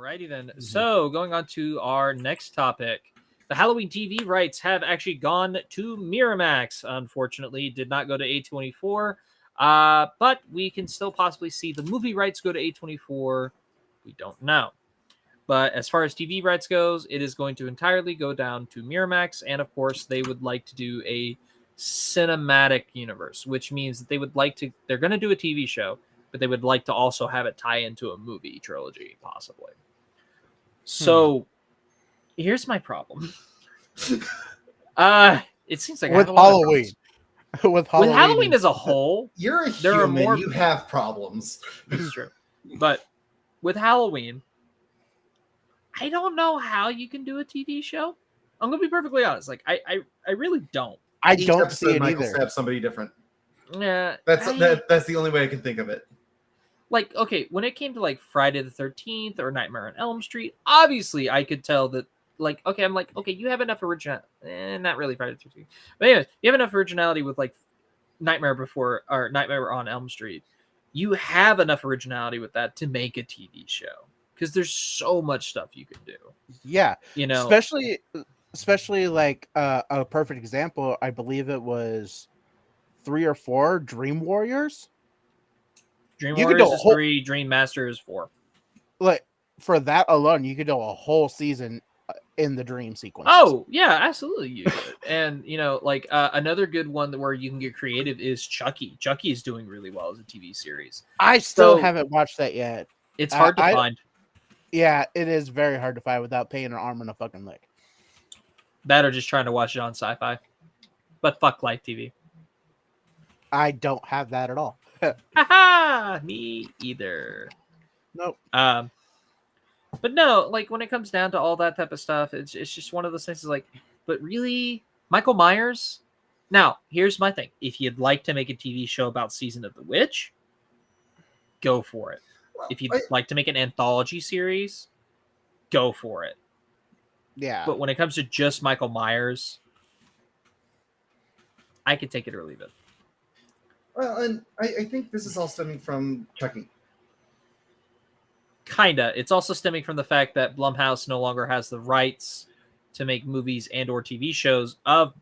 Alrighty then. Mhm. So going on to our next topic. The Halloween TV rights have actually gone to Miramax. Unfortunately, did not go to A24. But we can still possibly see the movie rights go to A24. We don't know. But as far as TV rights goes, it is going to entirely go down to Miramax. And of course, they would like to do a cinematic universe, which means that they're going to do a TV show, but they would like to also have it tie into a movie trilogy, possibly. So here's my problem. It seems like I with have a lot of Halloween. problems. With Halloween as a whole, You're a there are human. more. You have problems. It's true, but with Halloween, I don't know how you can do a TV show. I'm gonna be perfectly honest. Like I really don't. I Each don't episode, see it Michael either. stabs somebody different. Yeah, That's the only way I can think of it. like, okay, when it came to like Friday the 13th or Nightmare on Elm Street, obviously I could tell that, like, okay, I'm like, okay, you have enough original, not really Friday the 13th, but anyways, you have enough originality with like Nightmare on Elm Street. You have enough originality with that to make a TV show because there's so much stuff you could do. Yeah, You know, especially like a perfect example. I believe it was 3 or 4 Dream Warriors. Dream you could Warriors do a is whole- 3, Dream Master is 4. Like for that alone, you could do a whole season in the dream sequence. Oh yeah, absolutely you could. And you know, like another good one where you can get creative is Chucky. Chucky is doing really well as a TV series. I still So- haven't watched that yet. It's hard to I- find. Yeah, it is very hard to find without paying an arm and a fucking leg. That or just trying to watch it on Sci-Fi. But fuck live TV. I don't have that at all. Haha, me either. Nope. But no, like when it comes down to all that type of stuff, it's just one of those things. Is like, but really, Michael Myers. Now, here's my thing: if you'd like to make a TV show about Season of the Witch, go for it. Well, If you'd like to make an anthology series, go for it. Yeah. But when it comes to just Michael Myers, I could take it or leave it. Well, and I think this is all stemming from Chucky. Kinda. It's also stemming from the fact that Blumhouse no longer has the rights to make movies and or TV shows of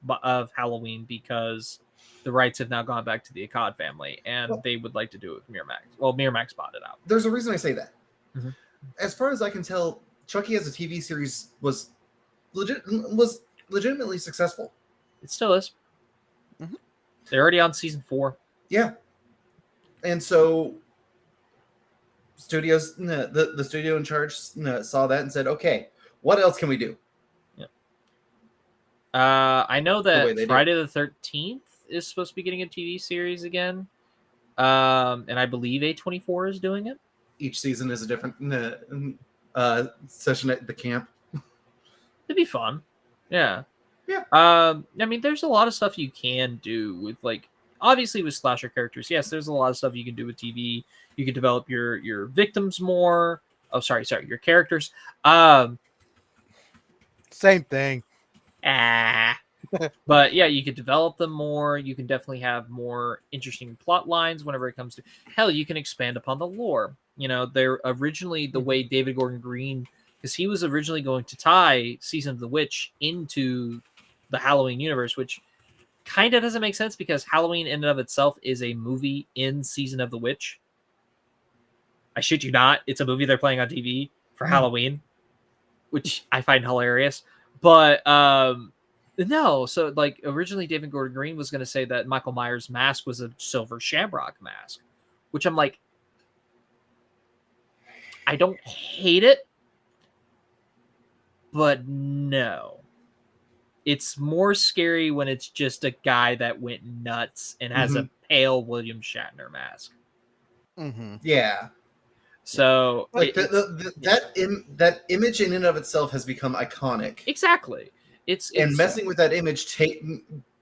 Halloween because the rights have now gone back to the Akkad family, and they would like to do it with Miramax. Well, Miramax bought it out. There's a reason I say that. Mhm. As far as I can tell, Chucky as a TV series was legitimately successful. It still is. Mhm. They're already on season 4. Yeah. And so studios, the studio in charge saw that and said, okay, what else can we do? I know way that they do. Friday the 13th is supposed to be getting a TV series again. And I believe A24 is doing it. Each season is a different session at the camp. It'd be fun. Yeah. Yeah. I mean, there's a lot of stuff you can do with, like, obviously with slasher characters. Yes, there's a lot of stuff you can do with TV. You can develop your victims more. Oh, sorry, your characters. Same thing. But yeah, you could develop them more. You can definitely have more interesting plot lines whenever it comes to, hell, you can expand upon the lore. You know, they're originally the way David Gordon Green, because he was originally going to tie Season of the Witch into the Halloween universe, which kind of doesn't make sense because Halloween in and of itself is a movie in Season of the Witch. I shit you not. It's a movie they're playing on TV for Halloween, which I find hilarious. But no, so like originally David Gordon Green was going to say that Michael Myers' mask was a silver shamrock mask, which I'm like, I don't hate it, but no. It's more scary when it's just a guy that went nuts and has a pale William Shatner mask. Mm-hmm. Yeah. So Like that image in and of itself has become iconic. exactly. It's Messing with that image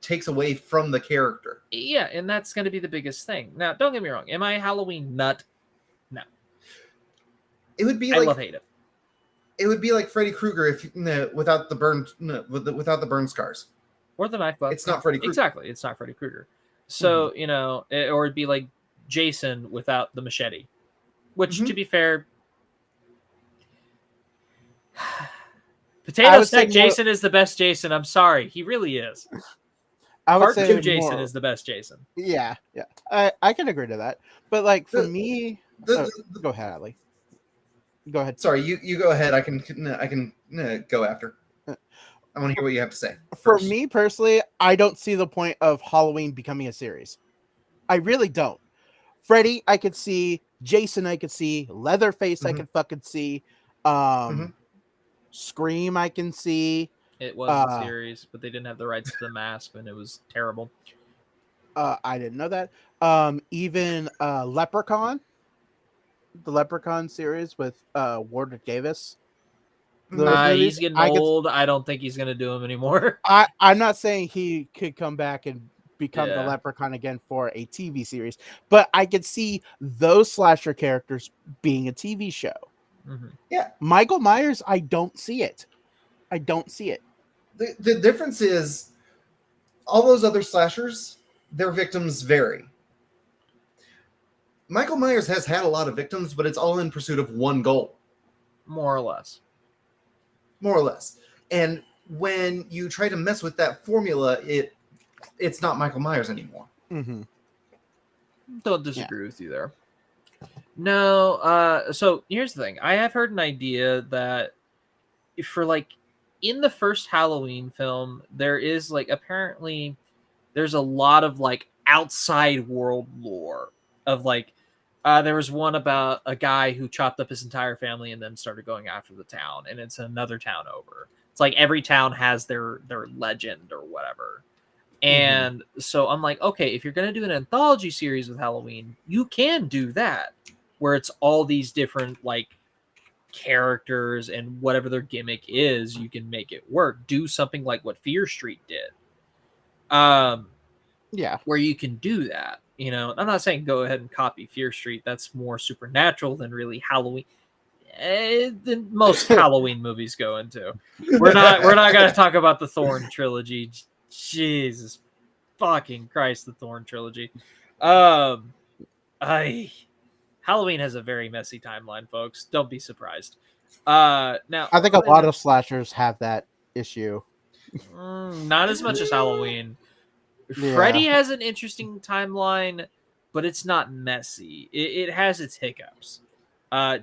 takes away from the character. Yeah, and that's going to be the biggest thing. Now, don't get me wrong. Am I a Halloween nut? No. It would be I like love hate it. It would be like Freddy Krueger if without the burn scars. Or the knife bug. It's not Freddy Krueger. Exactly, it's not Freddy Krueger. So you know, or it'd be like Jason without the machete. Which, to be fair, Potato would say Sack more- Jason is the best Jason. I'm sorry, he really is. I would Part say 2 Jason more- is the best Jason. Yeah. I can agree to that. But like for The- me, The- go ahead, Ali. Go ahead. Sorry, you go ahead. I can go after. I want to hear what you have to say. For First. me personally, I don't see the point of Halloween becoming a series. I really don't. Freddy, I could see. Jason, I could see. Leatherface, I Mhm. could fucking see. Mhm. Scream, I can see. It was a series, but they didn't have the rights to the mask, and it was terrible. I didn't know that. Even Leprechaun, the Leprechaun series with Warwick Davis. Those movies, He's getting old. I don't think he's gonna do them anymore. I'm not saying he could come back and become the Yeah. Leprechaun again for a TV series, but I could see those slasher characters being a TV show. Mhm. Yeah. Michael Myers, I don't see it. I don't see it. The difference is all those other slashers, their victims vary. Michael Myers has had a lot of victims, but it's all in pursuit of one goal, More or less. more or less. And when you try to mess with that formula, it's not Michael Myers anymore. Mm-hmm. Don't disagree with you there. No, so here's the thing. I have heard an idea that for like in the first Halloween film, there is like apparently there's a lot of like outside world lore of like there was one about a guy who chopped up his entire family and then started going after the town, and it's another town over. It's like every town has their legend or whatever. And so I'm like, okay, if you're going to do an anthology series with Halloween, you can do that where it's all these different like characters and whatever their gimmick is, you can make it work. Do something like what Fear Street did. Yeah. Where you can do that. You know, I'm not saying go ahead and copy Fear Street. That's more supernatural than really Halloween. Than most Halloween movies go into. We're not going to talk about the Thorn trilogy. Jesus fucking Christ, the Thorn trilogy. Halloween has a very messy timeline, folks. Don't be surprised. Now I think a lot of slashers have that issue. Not as much as Halloween. Yeah. Freddy has an interesting timeline, but it's not messy. It has its hiccups.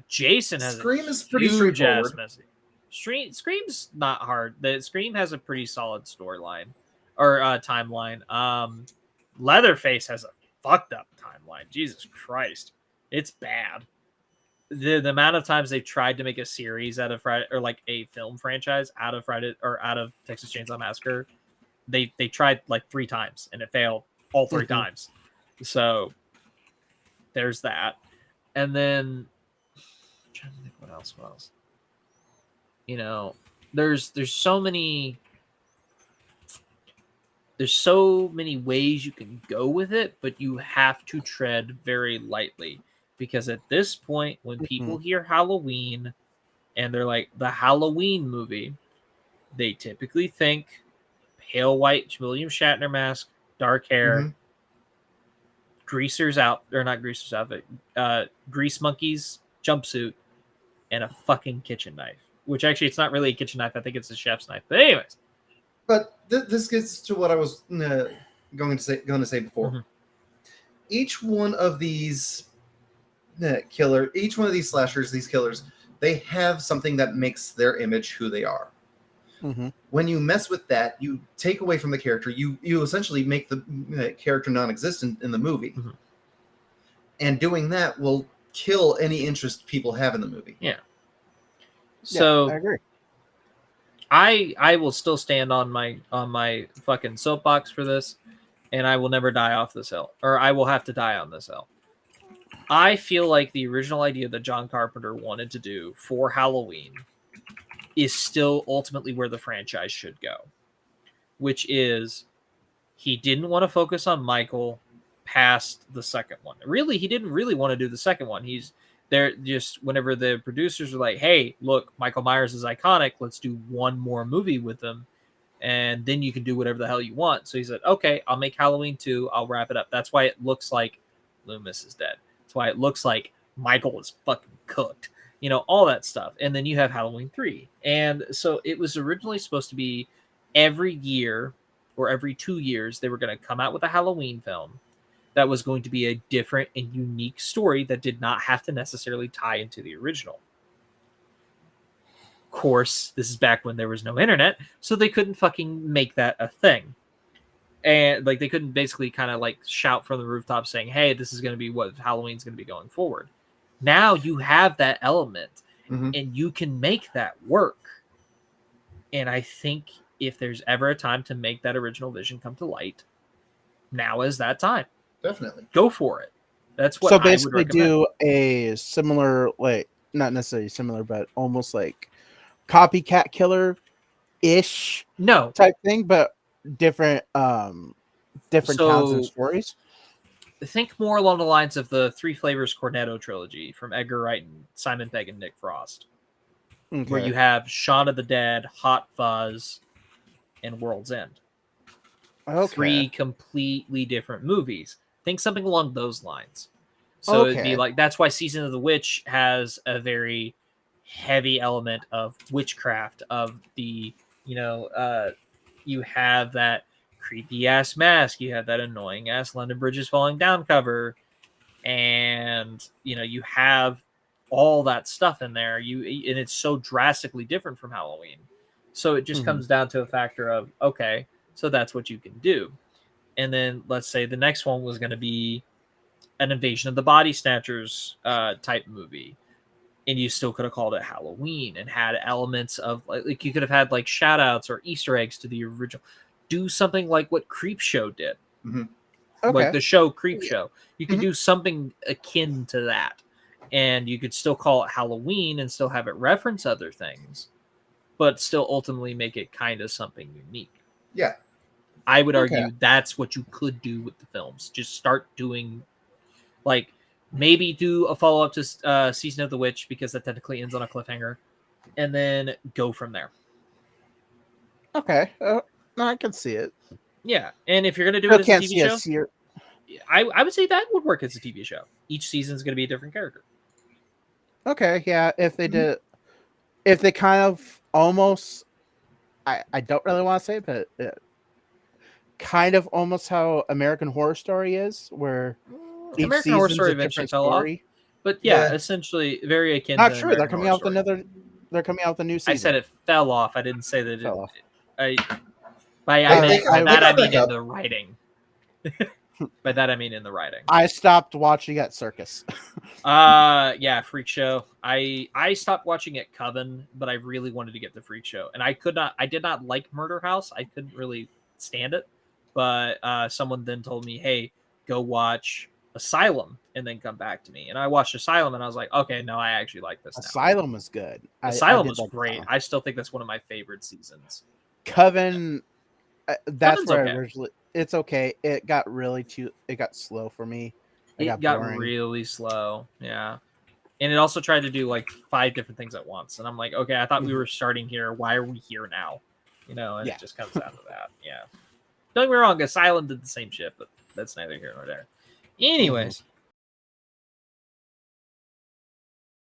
Jason has Scream a is pretty huge ass straightforward. messy. Scream's not hard. The Scream has a pretty solid storyline or timeline. Leatherface has a fucked up timeline. Jesus Christ, it's bad. The amount of times they tried to make a series out of Friday or like a film franchise out of Friday or out of Texas Chainsaw Massacre, they tried like 3 times and it failed all 3 times. So there's that. And then I'm trying to think what else. You know, there's so many ways you can go with it, but you have to tread very lightly because at this point when people hear Halloween and they're like the Halloween movie, they typically think pale white William Shatner mask, dark hair, greasers out or not greasers outfit, grease monkeys jumpsuit, and a fucking kitchen knife. Which actually, it's not really a kitchen knife. I think it's a chef's knife. But anyways, But this gets to what I was going to say before. Each one of these each one of these slashers, these killers, they have something that makes their image who they are. When you mess with that, you take away from the character. You essentially make the character non-existent in the movie, and doing that will kill any interest people have in the movie. Yeah. So I agree. I will still stand on my fucking soapbox for this, and I will never die off this hill, or I will have to die on this hill. I feel like the original idea that John Carpenter wanted to do for Halloween is still ultimately where the franchise should go, which is he didn't want to focus on Michael past the second one. Really, he didn't really want to do the second one. He's there just whenever the producers were like, hey, look, Michael Myers is iconic. Let's do one more movie with him. And then you can do whatever the hell you want. So he said, okay, I'll make Halloween 2. I'll wrap it up. That's why it looks like Loomis is dead. That's why it looks like Michael is fucking cooked. all that stuff. And then you have Halloween 3. And so it was originally supposed to be every year or every 2 years, they were going to come out with a Halloween film that was going to be a different and unique story that did not have to necessarily tie into the original. Of course, this is back when there was no internet, so they couldn't fucking make that a thing. And like they couldn't basically kind of like shout from the rooftop saying, hey, this is going to be what Halloween's going to be going forward. Now you have that element and you can make that work. And I think if there's ever a time to make that original vision come to light, now is that time. Definitely. Go for it. That's what so I would basically recommend. do a similar, like not necessarily similar, but almost like copycat killer-ish No. type thing, but different towns and stories. Think more along the lines of the Three Flavors Cornetto trilogy from Edgar Wright and Simon Pegg and Nick Frost, where you have Shaun of the Dead, Hot Fuzz, and World's End. Okay. 3 completely different movies. Think something along those lines. So it'd be like, that's why Season of the Witch has a very heavy element of witchcraft, of the, you have that creepy ass mask, you have that annoying ass London Bridge is falling down cover, and you have all that stuff in there. And it's so drastically different from Halloween. So it just comes down to a factor of, okay, so that's what you can do. And then let's say the next one was going to be an Invasion of the Body Snatchers type movie, and you still could have called it Halloween and had elements of like you could have had like shout outs or Easter eggs to the original. Do something like what Creepshow did. Like the show Creepshow. You could do something akin to that, and you could still call it Halloween and still have it reference other things, but still ultimately make it kind of something unique. Yeah. I would argue that's what you could do with the films. Just start doing, like, maybe do a follow-up to Season of the Witch, because that technically ends on a cliffhanger, and then go from there. Okay. No, I can see it. Yeah, and if you're going to do it as a TV show, I would say that would work as a TV show. Each season is going to be a different character. Okay, yeah. If they did, if they kind of almost, I don't really want to say it, but kind of almost how American Horror Story is, where each American Horror Story a eventually different fell story. off. But yeah, essentially very akin Not to true. They're American coming Horror out with Story. another. They're coming out with a new season. I said it fell off. I didn't say that fell off. By that I mean in up. the writing. By that I mean in the writing. I stopped watching at Circus. Yeah, Freak Show. I stopped watching at Coven, but I really wanted to get the Freak Show, and I did not like Murder House. I couldn't really stand it, but someone then told me, hey, go watch Asylum and then come back to me. And I watched Asylum and I was like, okay, no, I actually like this now. Asylum was good. Asylum was great. I still think that's one of my favorite seasons. Coven, that's Coven's where okay. I originally. It's okay. It got it got slow for me. It got really slow. Yeah. And it also tried to do like 5 different things at once. And I'm like, okay, I thought we were starting here. Why are we here now? And it just comes down to that. Yeah. Don't get me wrong, Asylum did the same shit, but that's neither here nor there. Anyways,